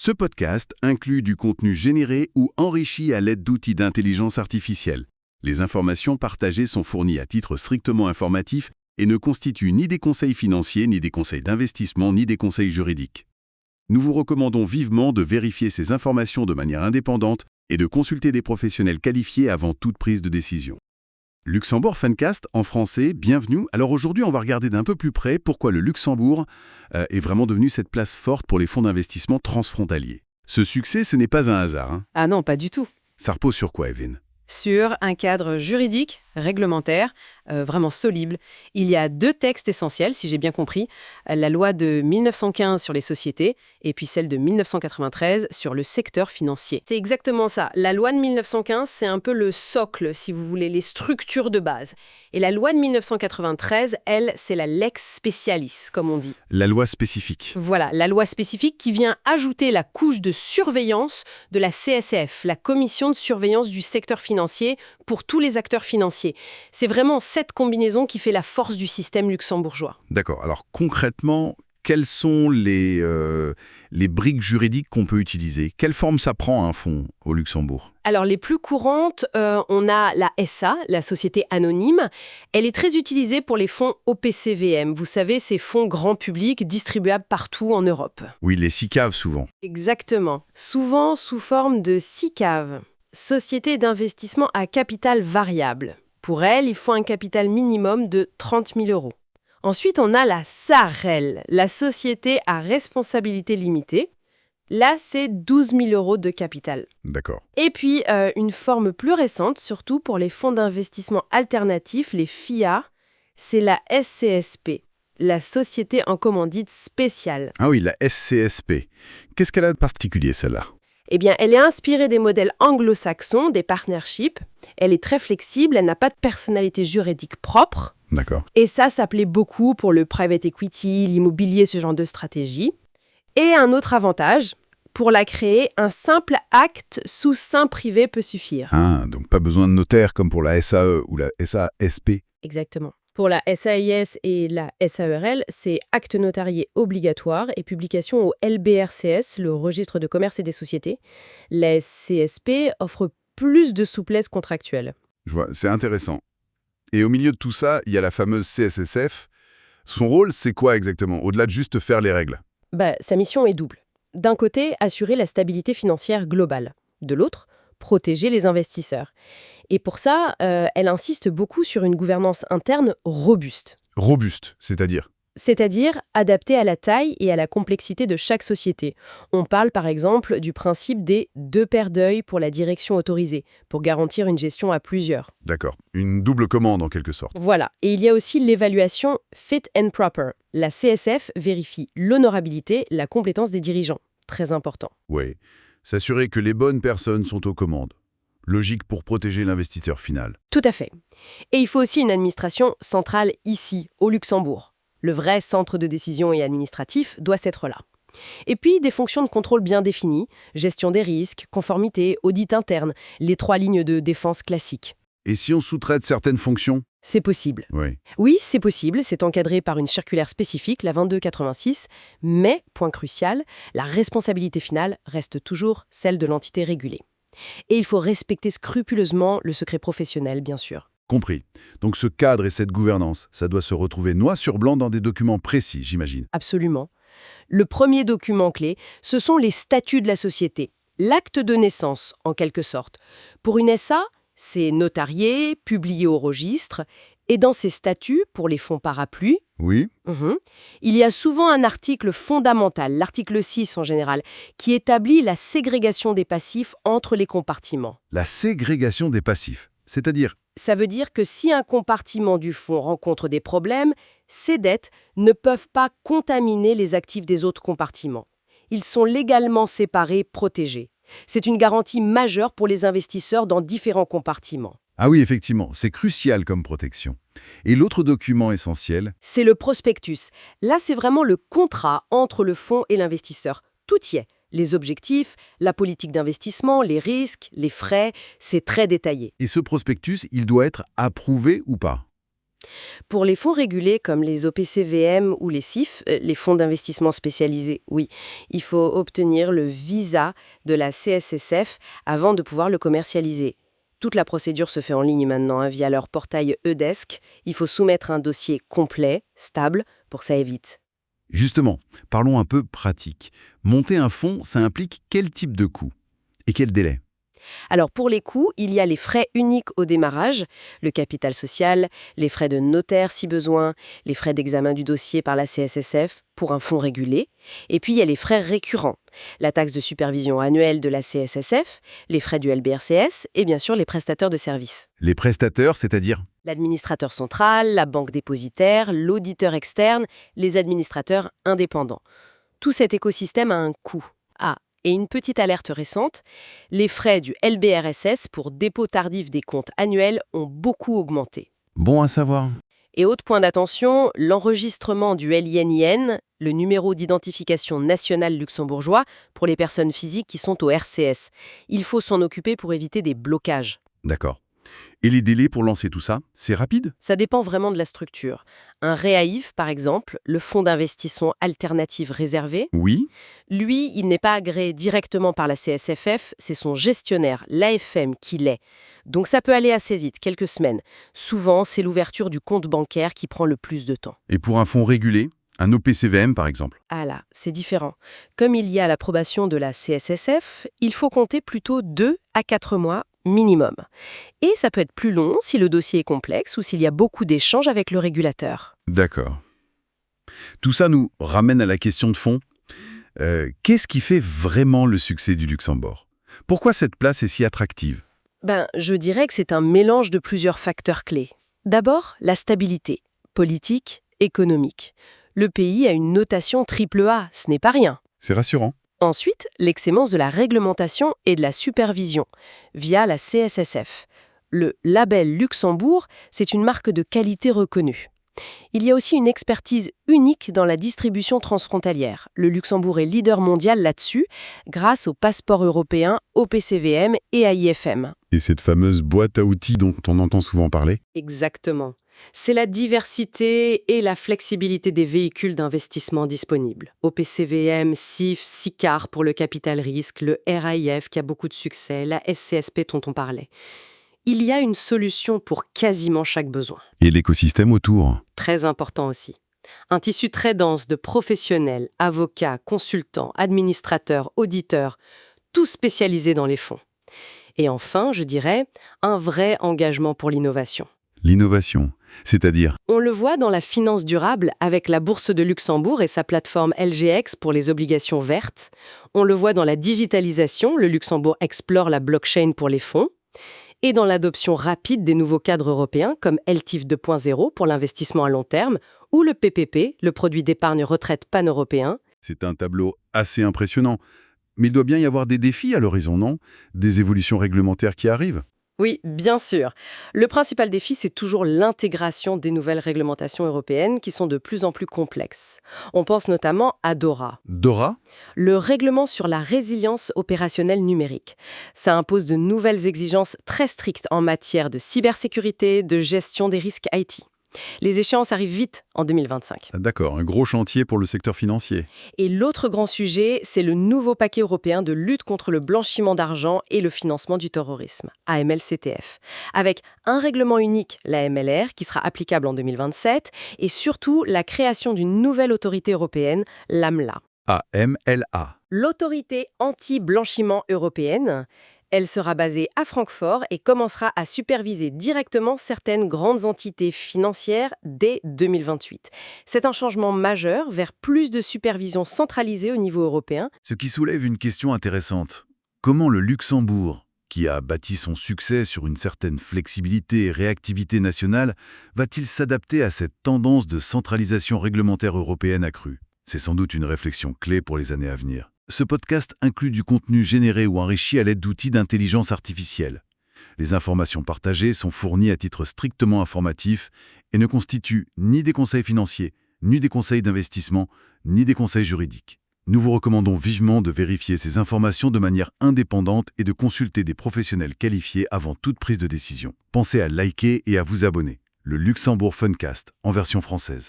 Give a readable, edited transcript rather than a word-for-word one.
Ce podcast inclut du contenu généré ou enrichi à l'aide d'outils d'intelligence artificielle. Les informations partagées sont fournies à titre strictement informatif et ne constituent ni des conseils financiers, ni des conseils d'investissement, ni des conseils juridiques. Nous vous recommandons vivement de vérifier ces informations de manière indépendante et de consulter des professionnels qualifiés avant toute prise de décision. Luxembourg Funcast en français, bienvenue. Alors aujourd'hui, on va regarder d'un peu plus près pourquoi le Luxembourg est vraiment devenu cette place forte pour les fonds d'investissement transfrontaliers. Ce succès, ce n'est pas un hasard. Ah non, pas du tout. Ça repose sur quoi, Evelyne? Sur un cadre juridique, réglementaire, vraiment solide. Il y a 2 textes essentiels, si j'ai bien compris. La loi de 1915 sur les sociétés et puis celle de 1993 sur le secteur financier. C'est exactement ça. La loi de 1915, c'est un peu le socle, si vous voulez, les structures de base. Et la loi de 1993, elle, c'est la lex specialis, comme on dit. La loi spécifique. Voilà, la loi spécifique qui vient ajouter la couche de surveillance de la CSF, la commission de surveillance du secteur financier pour tous les acteurs financiers. C'est vraiment cette combinaison qui fait la force du système luxembourgeois. D'accord. Alors concrètement, quelles sont les briques juridiques qu'on peut utiliser? Quelle forme ça prend un fonds au Luxembourg? Alors les plus courantes, on a la SA, la société anonyme. Elle est très utilisée pour les fonds OPCVM. Vous savez, ces fonds grand public distribuables partout en Europe. Oui, les SICAV souvent. Exactement. Souvent sous forme de SICAV, Société d'investissement à capital variable. Pour elle, il faut un capital minimum de 30 000 euros. Ensuite, on a la SARL, la société à responsabilité limitée. Là, c'est 12 000 euros de capital. D'accord. Et puis, une forme plus récente, surtout pour les fonds d'investissement alternatifs, les FIA, c'est la SCSP, la société en commandite spéciale. Ah oui, la SCSP. Qu'est-ce qu'elle a de particulier, celle-là? Eh bien, elle est inspirée des modèles anglo-saxons, des partnerships. Elle est très flexible, elle n'a pas de personnalité juridique propre. D'accord. Et ça plaît beaucoup pour le private equity, l'immobilier, ce genre de stratégie. Et un autre avantage, pour la créer, un simple acte sous seing privé peut suffire. Ah, donc pas besoin de notaire comme pour la SAE ou la SASP. Exactement. Pour la SAIS et la SARL, c'est acte notarié obligatoire et publication au LBRCS, le registre de commerce et des sociétés. La CSP offre plus de souplesse contractuelle. Je vois, c'est intéressant. Et au milieu de tout ça, il y a la fameuse CSSF. Son rôle, c'est quoi exactement, au-delà de juste faire les règles? Sa mission est double. D'un côté, assurer la stabilité financière globale. De l'autre, protéger les investisseurs. Et pour ça, elle insiste beaucoup sur une gouvernance interne robuste. Robuste, c'est-à-dire? C'est-à-dire adaptée à la taille et à la complexité de chaque société. On parle par exemple du principe des 2 paires d'œils pour la direction autorisée, pour garantir une gestion à plusieurs. D'accord. Une double commande en quelque sorte. Voilà. Et il y a aussi l'évaluation fit and proper. La CSF vérifie l'honorabilité, la compétence des dirigeants. Très important. Oui. S'assurer que les bonnes personnes sont aux commandes. Logique pour protéger l'investisseur final. Tout à fait. Et il faut aussi une administration centrale ici, au Luxembourg. Le vrai centre de décision et administratif doit être là. Et puis des fonctions de contrôle bien définies, gestion des risques, conformité, audit interne, les 3 lignes de défense classiques. Et si on sous-traite certaines fonctions? C'est possible. Oui. Oui, c'est possible, c'est encadré par une circulaire spécifique, la 2286, mais, point crucial, la responsabilité finale reste toujours celle de l'entité régulée. Et il faut respecter scrupuleusement le secret professionnel, bien sûr. Compris. Donc ce cadre et cette gouvernance, ça doit se retrouver noir sur blanc dans des documents précis, j'imagine. Absolument. Le premier document clé, ce sont les statuts de la société, l'acte de naissance, en quelque sorte. Pour une SA, c'est notarié, publié au registre, et dans ces statuts, pour les fonds parapluies, Oui. il y a souvent un article fondamental, l'article 6 en général, qui établit la ségrégation des passifs entre les compartiments. La ségrégation des passifs, c'est-à-dire? Ça veut dire que si un compartiment du fonds rencontre des problèmes, ces dettes ne peuvent pas contaminer les actifs des autres compartiments. Ils sont légalement séparés, protégés. C'est une garantie majeure pour les investisseurs dans différents compartiments. Ah oui, effectivement, c'est crucial comme protection. Et l'autre document essentiel? C'est le prospectus. Là, c'est vraiment le contrat entre le fonds et l'investisseur. Tout y est. Les objectifs, la politique d'investissement, les risques, les frais, c'est très détaillé. Et ce prospectus, il doit être approuvé ou pas? Pour les fonds régulés comme les OPCVM ou les CIF, les fonds d'investissement spécialisés, oui, il faut obtenir le visa de la CSSF avant de pouvoir le commercialiser. Toute la procédure se fait en ligne maintenant via leur portail Edesk. Il faut soumettre un dossier complet, stable, pour que ça aille vite. Justement, parlons un peu pratique. Monter un fonds, ça implique quel type de coût? Et quel délai? Alors pour les coûts, il y a les frais uniques au démarrage, le capital social, les frais de notaire si besoin, les frais d'examen du dossier par la CSSF pour un fonds régulé, et puis il y a les frais récurrents, la taxe de supervision annuelle de la CSSF, les frais du LBRCS et bien sûr les prestataires de services. Les prestateurs, c'est-à-dire? L'administrateur central, la banque dépositaire, l'auditeur externe, les administrateurs indépendants. Tout cet écosystème a un coût. Ah, et une petite alerte récente, les frais du LBRSS pour dépôt tardif des comptes annuels ont beaucoup augmenté. Bon à savoir. Et autre point d'attention, l'enregistrement du LININ, le numéro d'identification national luxembourgeois, pour les personnes physiques qui sont au RCS. Il faut s'en occuper pour éviter des blocages. D'accord. Et les délais pour lancer tout ça, c'est rapide? Ça dépend vraiment de la structure. Un REAIF, par exemple, le fonds d'investissement alternatif réservé, Oui. lui, il n'est pas agréé directement par la CSFF, c'est son gestionnaire, l'AFM, qui l'est. Donc ça peut aller assez vite, quelques semaines. Souvent, c'est l'ouverture du compte bancaire qui prend le plus de temps. Et pour un fonds régulé, un OPCVM par exemple? Ah là, c'est différent. Comme il y a l'approbation de la CSSF, il faut compter plutôt 2 à 4 mois minimum. Et ça peut être plus long si le dossier est complexe ou s'il y a beaucoup d'échanges avec le régulateur. D'accord. Tout ça nous ramène à la question de fond. Qu'est-ce qui fait vraiment le succès du Luxembourg? Pourquoi cette place est si attractive? Je dirais que c'est un mélange de plusieurs facteurs clés. D'abord, la stabilité, politique, économique. Le pays a une notation AAA, ce n'est pas rien. C'est rassurant. Ensuite, l'excellence de la réglementation et de la supervision, via la CSSF. Le label Luxembourg, c'est une marque de qualité reconnue. Il y a aussi une expertise unique dans la distribution transfrontalière. Le Luxembourg est leader mondial là-dessus, grâce au passeport européen, au PCVM et à IFM. Et cette fameuse boîte à outils dont on entend souvent parler? Exactement. C'est la diversité et la flexibilité des véhicules d'investissement disponibles. OPCVM, CIF, SICAR pour le capital risque, le RAIF qui a beaucoup de succès, la SCSP dont on parlait. Il y a une solution pour quasiment chaque besoin. Et l'écosystème autour? Très important aussi. Un tissu très dense de professionnels, avocats, consultants, administrateurs, auditeurs, tous spécialisés dans les fonds. Et enfin, je dirais, un vrai engagement pour l'innovation. L'innovation, c'est-à-dire? On le voit dans la finance durable avec la Bourse de Luxembourg et sa plateforme LGX pour les obligations vertes. On le voit dans la digitalisation, le Luxembourg explore la blockchain pour les fonds. Et dans l'adoption rapide des nouveaux cadres européens comme LTIF 2.0 pour l'investissement à long terme ou le PPP, le produit d'épargne retraite pan-européen. C'est un tableau assez impressionnant. Mais il doit bien y avoir des défis à l'horizon, non? Des évolutions réglementaires qui arrivent? Oui, bien sûr. Le principal défi, c'est toujours l'intégration des nouvelles réglementations européennes qui sont de plus en plus complexes. On pense notamment à DORA, DORA? le règlement sur la résilience opérationnelle numérique. Ça impose de nouvelles exigences très strictes en matière de cybersécurité, de gestion des risques IT. Les échéances arrivent vite en 2025. D'accord, un gros chantier pour le secteur financier. Et l'autre grand sujet, c'est le nouveau paquet européen de lutte contre le blanchiment d'argent et le financement du terrorisme, AML-CTF, avec un règlement unique, l'AMLR, qui sera applicable en 2027, et surtout la création d'une nouvelle autorité européenne, l'AMLA. AMLA. L'autorité anti-blanchiment européenne. Elle sera basée à Francfort et commencera à superviser directement certaines grandes entités financières dès 2028. C'est un changement majeur vers plus de supervision centralisée au niveau européen. Ce qui soulève une question intéressante. Comment le Luxembourg, qui a bâti son succès sur une certaine flexibilité et réactivité nationale, va-t-il s'adapter à cette tendance de centralisation réglementaire européenne accrue? C'est sans doute une réflexion clé pour les années à venir. Ce podcast inclut du contenu généré ou enrichi à l'aide d'outils d'intelligence artificielle. Les informations partagées sont fournies à titre strictement informatif et ne constituent ni des conseils financiers, ni des conseils d'investissement, ni des conseils juridiques. Nous vous recommandons vivement de vérifier ces informations de manière indépendante et de consulter des professionnels qualifiés avant toute prise de décision. Pensez à liker et à vous abonner. le Luxembourg Funcast, en version française.